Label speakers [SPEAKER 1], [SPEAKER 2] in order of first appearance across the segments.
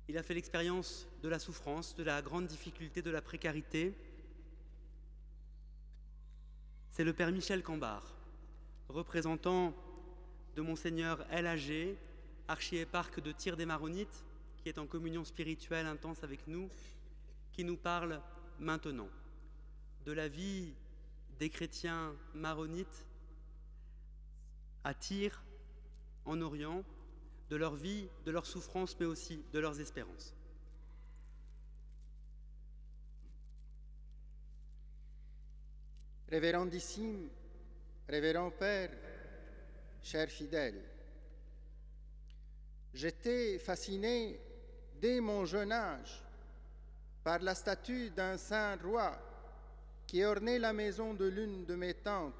[SPEAKER 1] Il a fait l'expérience de la souffrance, de la grande difficulté, de la précarité. C'est le père Michel Cambard, représentant de Monseigneur El-Agé, archiéparque de Tyr des Maronites, qui est en communion spirituelle intense avec nous, qui nous parle maintenant de la vie des chrétiens maronites à Tyr, en Orient, de leur vie, de leurs souffrances, mais aussi de leurs espérances.
[SPEAKER 2] Révérendissime, révérend Père, chers fidèles, j'étais fasciné dès mon jeune âge par la statue d'un saint roi qui ornait la maison de l'une de mes tantes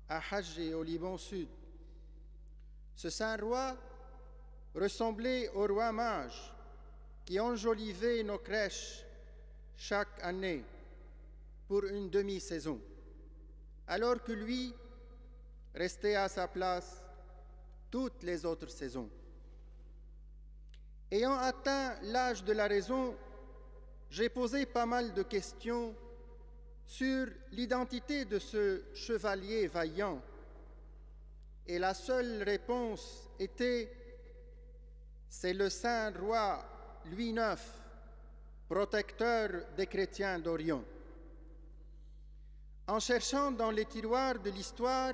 [SPEAKER 2] à Hadj au Liban Sud. Ce saint roi ressemblait au roi mage qui enjolivait nos crèches chaque année pour une demi-saison, alors que lui restait à sa place toutes les autres saisons. Ayant atteint l'âge de la raison, j'ai posé pas mal de questions sur l'identité de ce chevalier vaillant, et la seule réponse était: c'est le saint roi Louis IX, protecteur des chrétiens d'Orient. En cherchant dans les tiroirs de l'histoire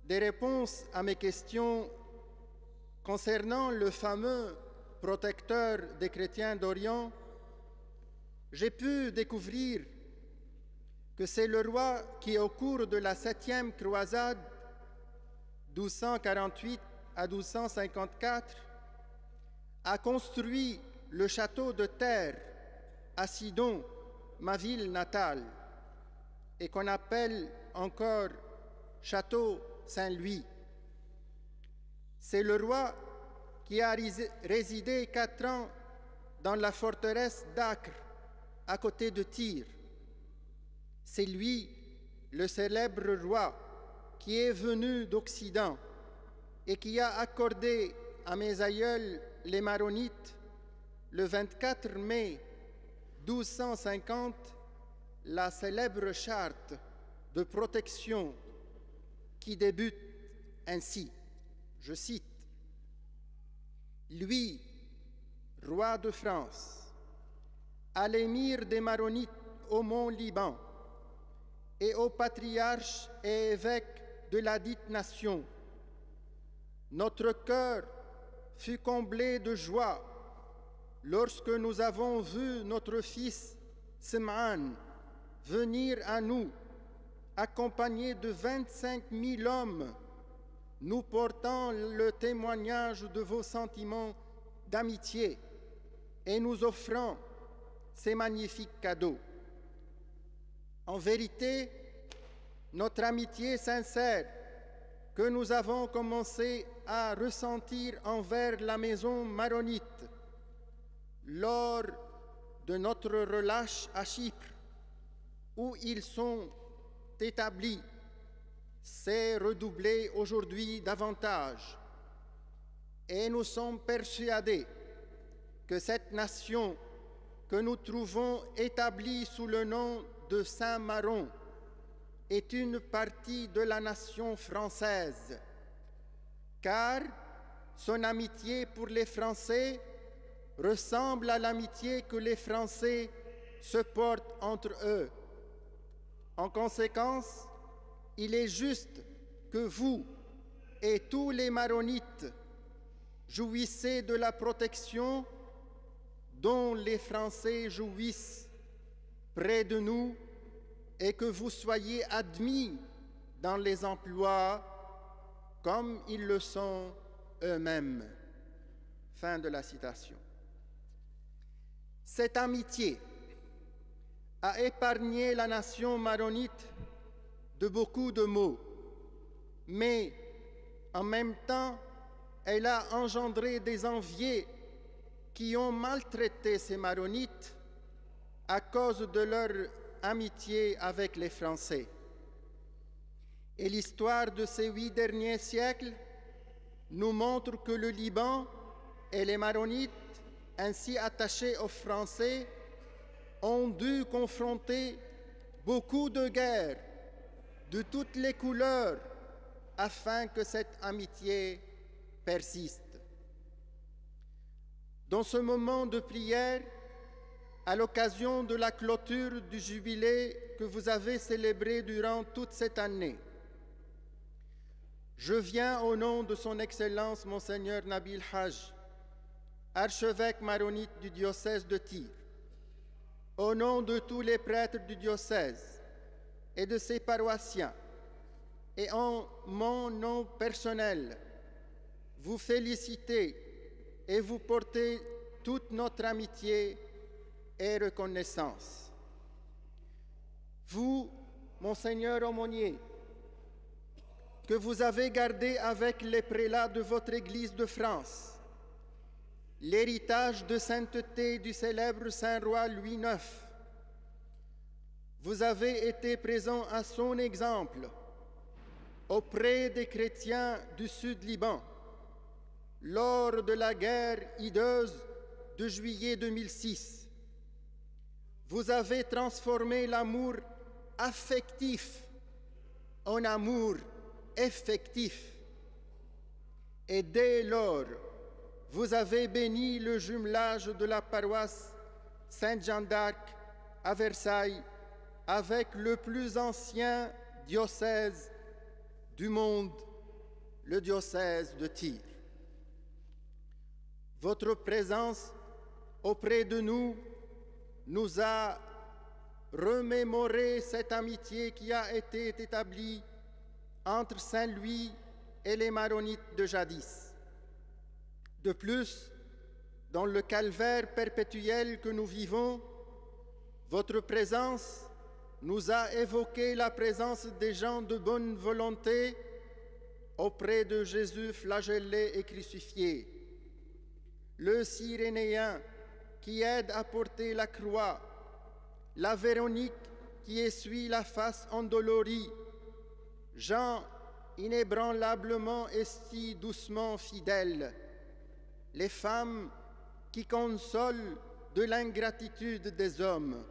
[SPEAKER 2] des réponses à mes questions concernant le fameux protecteur des chrétiens d'Orient, j'ai pu découvrir que c'est le roi qui, au cours de la 7e croisade, 1248 à 1254, a construit le château de Terre à Sidon, ma ville natale, et qu'on appelle encore Château Saint-Louis. C'est le roi qui a résidé 4 ans dans la forteresse d'Acre, à côté de Tyr. C'est lui, le célèbre roi, qui est venu d'Occident et qui a accordé à mes aïeuls, les Maronites, le 24 mai 1250, la célèbre charte de protection qui débute ainsi, je cite: « Lui, roi de France, à l'émir des Maronites au mont Liban et au patriarche et évêque de la dite nation, notre cœur fut comblé de joie lorsque nous avons vu notre fils Sim'an venir à nous, accompagné de 25 000 hommes, nous portant le témoignage de vos sentiments d'amitié et nous offrant ces magnifiques cadeaux. En vérité, notre amitié sincère que nous avons commencé à ressentir envers la maison maronite lors de notre relâche à Chypre, où ils sont établis, s'est redoublée aujourd'hui davantage, et nous sommes persuadés que cette nation que nous trouvons établie sous le nom de Saint-Maron est une partie de la nation française, car son amitié pour les Français ressemble à l'amitié que les Français se portent entre eux. En conséquence, il est juste que vous et tous les Maronites jouissez de la protection dont les Français jouissent près de nous et que vous soyez admis dans les emplois comme ils le sont eux-mêmes. » Fin de la citation. Cette amitié a épargné la nation maronite de beaucoup de maux, mais en même temps, elle a engendré des enviés qui ont maltraité ces Maronites à cause de leur amitié avec les Français. Et l'histoire de ces 8 derniers siècles nous montre que le Liban et les Maronites ainsi attachés aux Français, ont dû confronter beaucoup de guerres de toutes les couleurs afin que cette amitié persiste. Dans ce moment de prière, à l'occasion de la clôture du jubilé que vous avez célébré durant toute cette année, je viens au nom de son Excellence Monseigneur Nabil Haj, archevêque maronite du diocèse de Tyr, au nom de tous les prêtres du diocèse et de ses paroissiens, et en mon nom personnel, vous féliciter et vous porter toute notre amitié et reconnaissance. Vous, Monseigneur aumônier, que vous avez gardé avec les prélats de votre Église de France l'héritage de sainteté du célèbre Saint-Roi Louis IX, vous avez été présent à son exemple auprès des chrétiens du Sud-Liban lors de la guerre hideuse de juillet 2006. Vous avez transformé l'amour affectif en amour effectif. Et dès lors, vous avez béni le jumelage de la paroisse Sainte-Jeanne d'Arc à Versailles avec le plus ancien diocèse du monde, le diocèse de Tyr. Votre présence auprès de nous nous a remémoré cette amitié qui a été établie entre Saint-Louis et les maronites de jadis. De plus, dans le calvaire perpétuel que nous vivons, votre présence nous a évoqué la présence des gens de bonne volonté auprès de Jésus flagellé et crucifié. Le Cyrénéen qui aide à porter la croix, la Véronique qui essuie la face endolorie, Jean inébranlablement et si doucement fidèle, les femmes qui consolent de l'ingratitude des hommes.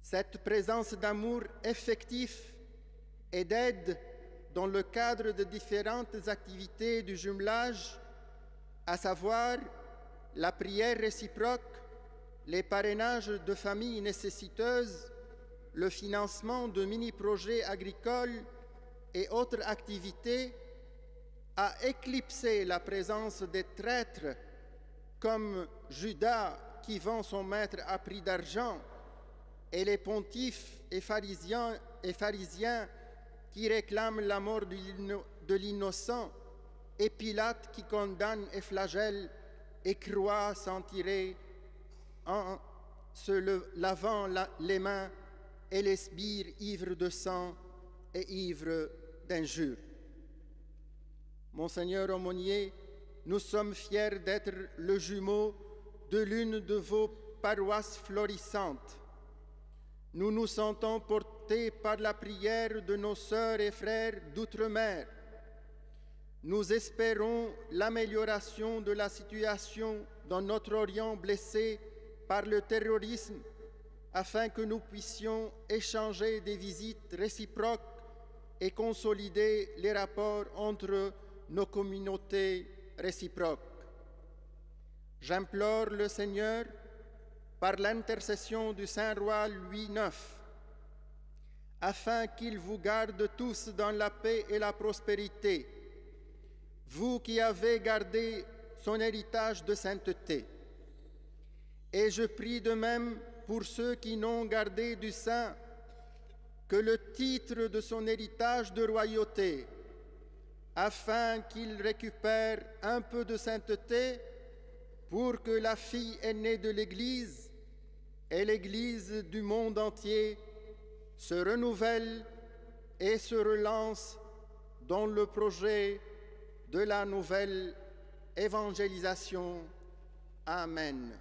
[SPEAKER 2] Cette présence d'amour effectif et d'aide dans le cadre de différentes activités du jumelage, à savoir la prière réciproque, les parrainages de familles nécessiteuses, le financement de mini-projets agricoles et autres activités, a éclipsé la présence des traîtres comme Judas qui vend son maître à prix d'argent et les pontifes et pharisiens qui réclament la mort de l'innocent et Pilate qui condamne et flagelle et croit s'en tirer en se lavant les mains et les sbires ivres de sang et ivres d'injures. Monseigneur aumônier, nous sommes fiers d'être le jumeau de l'une de vos paroisses florissantes. Nous nous sentons portés par la prière de nos sœurs et frères d'outre-mer. Nous espérons l'amélioration de la situation dans notre Orient blessé par le terrorisme, afin que nous puissions échanger des visites réciproques et consolider les rapports entre nos communautés réciproques. J'implore le Seigneur, par l'intercession du Saint-Roi Louis IX, afin qu'il vous garde tous dans la paix et la prospérité, vous qui avez gardé son héritage de sainteté. Et je prie de même pour ceux qui n'ont gardé du saint que le titre de son héritage de royauté, afin qu'ils récupèrent un peu de sainteté pour que la fille aînée de l'Église et l'Église du monde entier se renouvelle et se relance dans le projet de la nouvelle évangélisation. Amen.